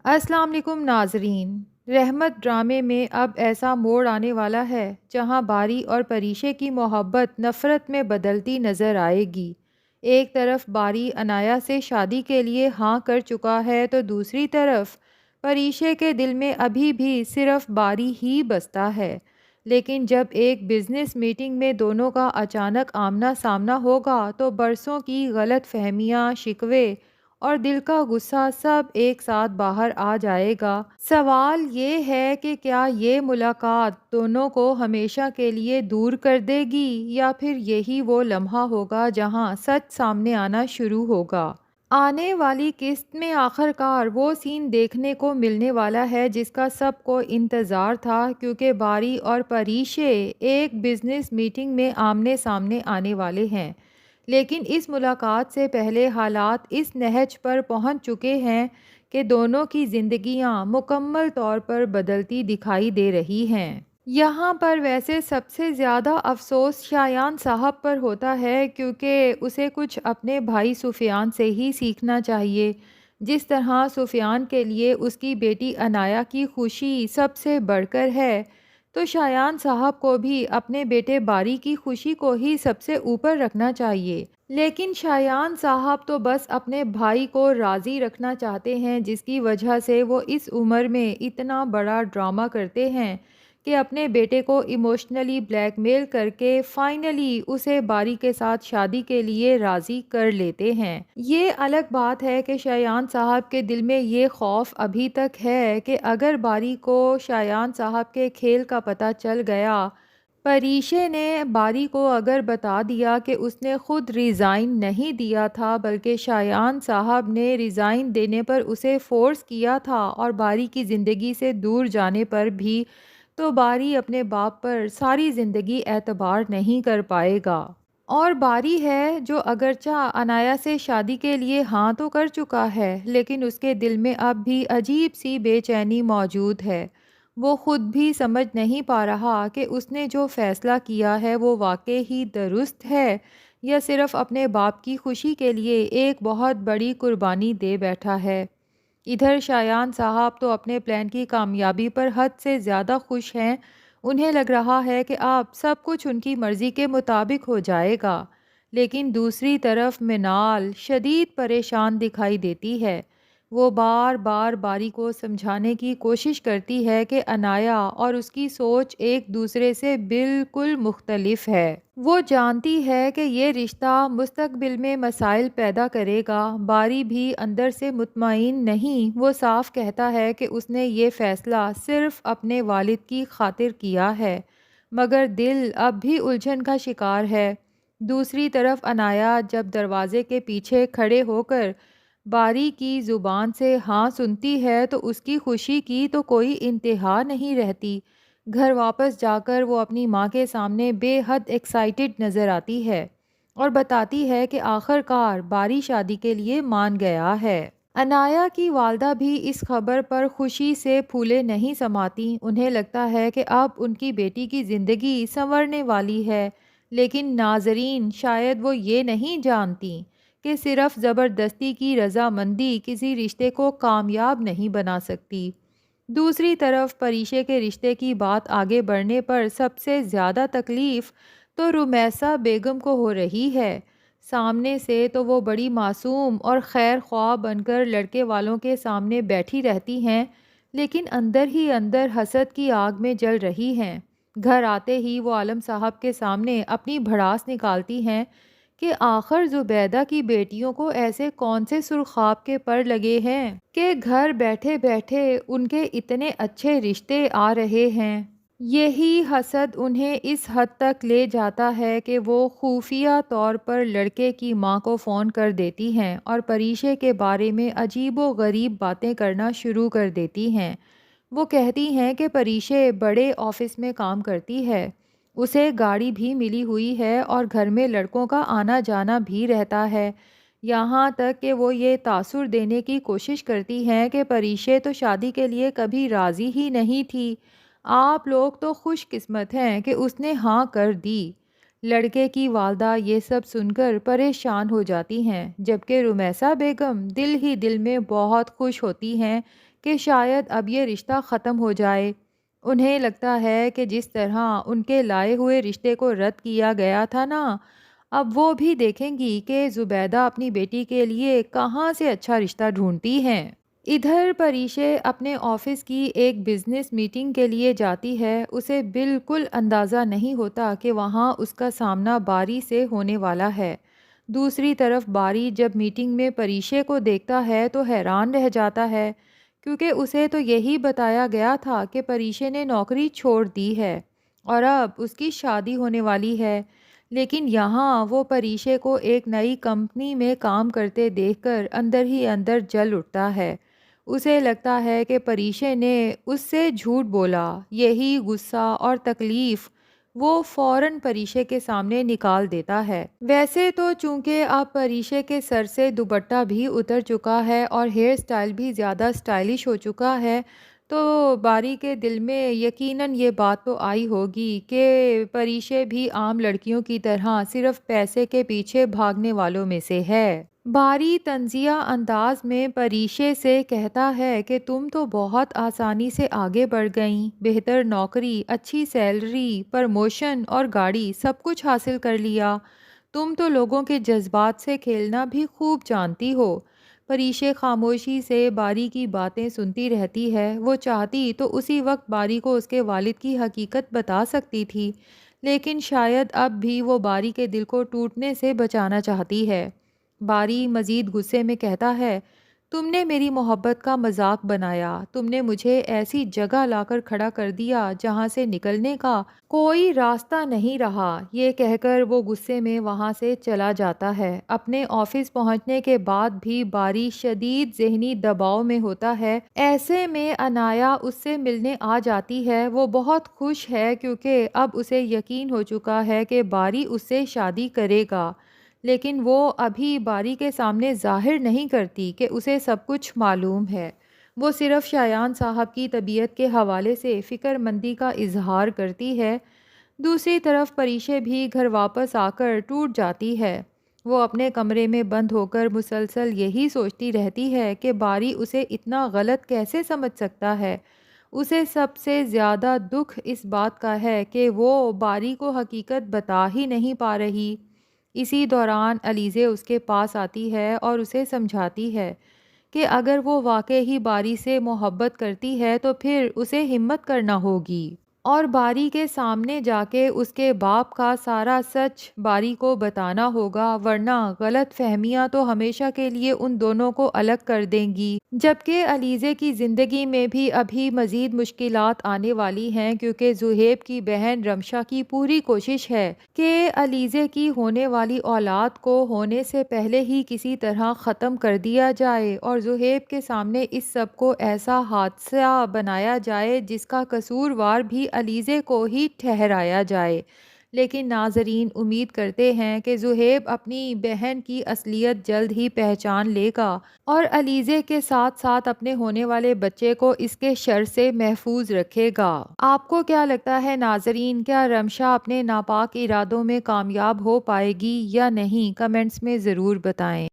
السلام علیکم ناظرین۔ رحمت ڈرامے میں اب ایسا موڑ آنے والا ہے جہاں باری اور پریشے کی محبت نفرت میں بدلتی نظر آئے گی۔ ایک طرف باری انایا سے شادی کے لیے ہاں کر چکا ہے تو دوسری طرف پریشے کے دل میں ابھی بھی صرف باری ہی بستا ہے۔ لیکن جب ایک بزنس میٹنگ میں دونوں کا اچانک آمنا سامنا ہوگا تو برسوں کی غلط فہمیاں، شکوے اور دل کا غصہ سب ایک ساتھ باہر آ جائے گا۔ سوال یہ ہے کہ کیا یہ ملاقات دونوں کو ہمیشہ کے لیے دور کر دے گی یا پھر یہی وہ لمحہ ہوگا جہاں سچ سامنے آنا شروع ہوگا۔ آنے والی قسط میں آخر کار وہ سین دیکھنے کو ملنے والا ہے جس کا سب کو انتظار تھا، کیونکہ باری اور پریشے ایک بزنس میٹنگ میں آمنے سامنے آنے والے ہیں۔ لیکن اس ملاقات سے پہلے حالات اس نہج پر پہنچ چکے ہیں کہ دونوں کی زندگیاں مکمل طور پر بدلتی دکھائی دے رہی ہیں۔ یہاں پر ویسے سب سے زیادہ افسوس شایان صاحب پر ہوتا ہے، کیونکہ اسے کچھ اپنے بھائی سفیان سے ہی سیکھنا چاہیے۔ جس طرح سفیان کے لیے اس کی بیٹی انایا کی خوشی سب سے بڑھ کر ہے، تو شایان صاحب کو بھی اپنے بیٹے باری کی خوشی کو ہی سب سے اوپر رکھنا چاہیے۔ لیکن شایان صاحب تو بس اپنے بھائی کو راضی رکھنا چاہتے ہیں، جس کی وجہ سے وہ اس عمر میں اتنا بڑا ڈرامہ کرتے ہیں کہ اپنے بیٹے کو ایموشنلی بلیک میل کر کے فائنلی اسے باری کے ساتھ شادی کے لیے راضی کر لیتے ہیں۔ یہ الگ بات ہے کہ شایان صاحب کے دل میں یہ خوف ابھی تک ہے کہ اگر باری کو شایان صاحب کے کھیل کا پتہ چل گیا، پریشے نے باری کو اگر بتا دیا کہ اس نے خود ریزائن نہیں دیا تھا بلکہ شایان صاحب نے ریزائن دینے پر اسے فورس کیا تھا اور باری کی زندگی سے دور جانے پر بھی، تو باری اپنے باپ پر ساری زندگی اعتبار نہیں کر پائے گا۔ اور باری ہے جو اگرچہ انایا سے شادی کے لیے ہاں تو کر چکا ہے، لیکن اس کے دل میں اب بھی عجیب سی بے چینی موجود ہے۔ وہ خود بھی سمجھ نہیں پا رہا کہ اس نے جو فیصلہ کیا ہے وہ واقعی ہی درست ہے یا صرف اپنے باپ کی خوشی کے لیے ایک بہت بڑی قربانی دے بیٹھا ہے۔ ادھر شایان صاحب تو اپنے پلان کی کامیابی پر حد سے زیادہ خوش ہیں۔ انہیں لگ رہا ہے کہ اب سب کچھ ان کی مرضی کے مطابق ہو جائے گا، لیکن دوسری طرف منال شدید پریشان دکھائی دیتی ہے۔ وہ بار بار باری کو سمجھانے کی کوشش کرتی ہے کہ انایا اور اس کی سوچ ایک دوسرے سے بالکل مختلف ہے۔ وہ جانتی ہے کہ یہ رشتہ مستقبل میں مسائل پیدا کرے گا۔ باری بھی اندر سے مطمئن نہیں۔ وہ صاف کہتا ہے کہ اس نے یہ فیصلہ صرف اپنے والد کی خاطر کیا ہے، مگر دل اب بھی الجھن کا شکار ہے۔ دوسری طرف انایا جب دروازے کے پیچھے کھڑے ہو کر باری کی زبان سے ہاں سنتی ہے تو اس کی خوشی کی تو کوئی انتہا نہیں رہتی۔ گھر واپس جا کر وہ اپنی ماں کے سامنے بے حد ایکسائٹڈ نظر آتی ہے اور بتاتی ہے کہ آخر کار باری شادی کے لیے مان گیا ہے۔ انایا کی والدہ بھی اس خبر پر خوشی سے پھولے نہیں سماتی۔ انہیں لگتا ہے کہ اب ان کی بیٹی کی زندگی سنورنے والی ہے، لیکن ناظرین شاید وہ یہ نہیں جانتی کہ صرف زبردستی کی رضامندی کسی رشتے کو کامیاب نہیں بنا سکتی۔ دوسری طرف پریشے کے رشتے کی بات آگے بڑھنے پر سب سے زیادہ تکلیف تو رمیسا بیگم کو ہو رہی ہے۔ سامنے سے تو وہ بڑی معصوم اور خیر خواہ بن کر لڑکے والوں کے سامنے بیٹھی رہتی ہیں، لیکن اندر ہی اندر حسد کی آگ میں جل رہی ہیں۔ گھر آتے ہی وہ عالم صاحب کے سامنے اپنی بھڑاس نکالتی ہیں کہ آخر زبیدہ کی بیٹیوں کو ایسے کون سے سرخاب کے پر لگے ہیں کہ گھر بیٹھے بیٹھے ان کے اتنے اچھے رشتے آ رہے ہیں۔ یہی حسد انہیں اس حد تک لے جاتا ہے کہ وہ خفیہ طور پر لڑکے کی ماں کو فون کر دیتی ہیں اور پریشے کے بارے میں عجیب و غریب باتیں کرنا شروع کر دیتی ہیں۔ وہ کہتی ہیں کہ پریشے بڑے آفس میں کام کرتی ہے، اسے گاڑی بھی ملی ہوئی ہے اور گھر میں لڑکوں کا آنا جانا بھی رہتا ہے۔ یہاں تک کہ وہ یہ تاثر دینے کی کوشش کرتی ہیں کہ پریشے تو شادی کے لیے کبھی راضی ہی نہیں تھی، آپ لوگ تو خوش قسمت ہیں کہ اس نے ہاں کر دی۔ لڑکے کی والدہ یہ سب سن کر پریشان ہو جاتی ہیں، جبکہ رمیسا بیگم دل ہی دل میں بہت خوش ہوتی ہیں کہ شاید اب یہ رشتہ ختم ہو جائے۔ انہیں لگتا ہے کہ جس طرح ان کے لائے ہوئے رشتے کو رد کیا گیا تھا نا، اب وہ بھی دیکھیں گی کہ زبیدہ اپنی بیٹی کے لیے کہاں سے اچھا رشتہ ڈھونڈتی ہیں۔ ادھر پریشے اپنے آفس کی ایک بزنس میٹنگ کے لیے جاتی ہے۔ اسے بالکل اندازہ نہیں ہوتا کہ وہاں اس کا سامنا باری سے ہونے والا ہے۔ دوسری طرف باری جب میٹنگ میں پریشے کو دیکھتا ہے تو حیران رہ جاتا ہے، کیونکہ اسے تو یہی بتایا گیا تھا کہ پریشے نے نوکری چھوڑ دی ہے اور اب اس کی شادی ہونے والی ہے، لیکن یہاں وہ پریشے کو ایک نئی کمپنی میں کام کرتے دیکھ کر اندر ہی اندر جل اٹھتا ہے۔ اسے لگتا ہے کہ پریشے نے اس سے جھوٹ بولا۔ یہی غصہ اور تکلیف وہ فوراً پریشے کے سامنے نکال دیتا ہے۔ ویسے تو چونکہ اب پریشے کے سر سے دوپٹہ بھی اتر چکا ہے اور ہیئر سٹائل بھی زیادہ سٹائلش ہو چکا ہے، تو باری کے دل میں یقیناً یہ بات تو آئی ہوگی کہ پریشے بھی عام لڑکیوں کی طرح صرف پیسے کے پیچھے بھاگنے والوں میں سے ہے۔ باری طنزیہ انداز میں پریشے سے کہتا ہے کہ تم تو بہت آسانی سے آگے بڑھ گئیں، بہتر نوکری، اچھی سیلری، پرموشن اور گاڑی سب کچھ حاصل کر لیا۔ تم تو لوگوں کے جذبات سے کھیلنا بھی خوب جانتی ہو۔ پریشے خاموشی سے باری کی باتیں سنتی رہتی ہے۔ وہ چاہتی تو اسی وقت باری کو اس کے والد کی حقیقت بتا سکتی تھی، لیکن شاید اب بھی وہ باری کے دل کو ٹوٹنے سے بچانا چاہتی ہے۔ باری مزید غصے میں کہتا ہے، تم نے میری محبت کا مذاق بنایا، تم نے مجھے ایسی جگہ لا کر کھڑا کر دیا جہاں سے نکلنے کا کوئی راستہ نہیں رہا۔ یہ کہہ کر وہ غصے میں وہاں سے چلا جاتا ہے۔ اپنے آفس پہنچنے کے بعد بھی باری شدید ذہنی دباؤ میں ہوتا ہے۔ ایسے میں انایا اس سے ملنے آ جاتی ہے۔ وہ بہت خوش ہے کیونکہ اب اسے یقین ہو چکا ہے کہ باری اس سے شادی کرے گا، لیکن وہ ابھی باری کے سامنے ظاہر نہیں کرتی کہ اسے سب کچھ معلوم ہے۔ وہ صرف شایان صاحب کی طبیعت کے حوالے سے فکر مندی کا اظہار کرتی ہے۔ دوسری طرف پریشے بھی گھر واپس آ کر ٹوٹ جاتی ہے۔ وہ اپنے کمرے میں بند ہو کر مسلسل یہی سوچتی رہتی ہے کہ باری اسے اتنا غلط کیسے سمجھ سکتا ہے۔ اسے سب سے زیادہ دکھ اس بات کا ہے کہ وہ باری کو حقیقت بتا ہی نہیں پا رہی۔ اسی دوران علیزے اس کے پاس آتی ہے اور اسے سمجھاتی ہے کہ اگر وہ واقعی ہی باری سے محبت کرتی ہے تو پھر اسے ہمت کرنا ہوگی اور باری کے سامنے جا کے اس کے باپ کا سارا سچ باری کو بتانا ہوگا، ورنہ غلط فہمیاں تو ہمیشہ کے لیے ان دونوں کو الگ کر دیں گی۔ جبکہ علیزے کی زندگی میں بھی ابھی مزید مشکلات آنے والی ہیں، کیونکہ زہیب کی بہن رمشا کی پوری کوشش ہے کہ علیزے کی ہونے والی اولاد کو ہونے سے پہلے ہی کسی طرح ختم کر دیا جائے اور زہیب کے سامنے اس سب کو ایسا حادثہ بنایا جائے جس کا قصوروار بھی علیزے کو ہی ٹھہرایا جائے۔ لیکن ناظرین امید کرتے ہیں کہ زہیب اپنی بہن کی اصلیت جلد ہی پہچان لے گا اور علیزے کے ساتھ ساتھ اپنے ہونے والے بچے کو اس کے شر سے محفوظ رکھے گا۔ آپ کو کیا لگتا ہے ناظرین، کیا رمشا اپنے ناپاک ارادوں میں کامیاب ہو پائے گی یا نہیں؟ کمنٹس میں ضرور بتائیں۔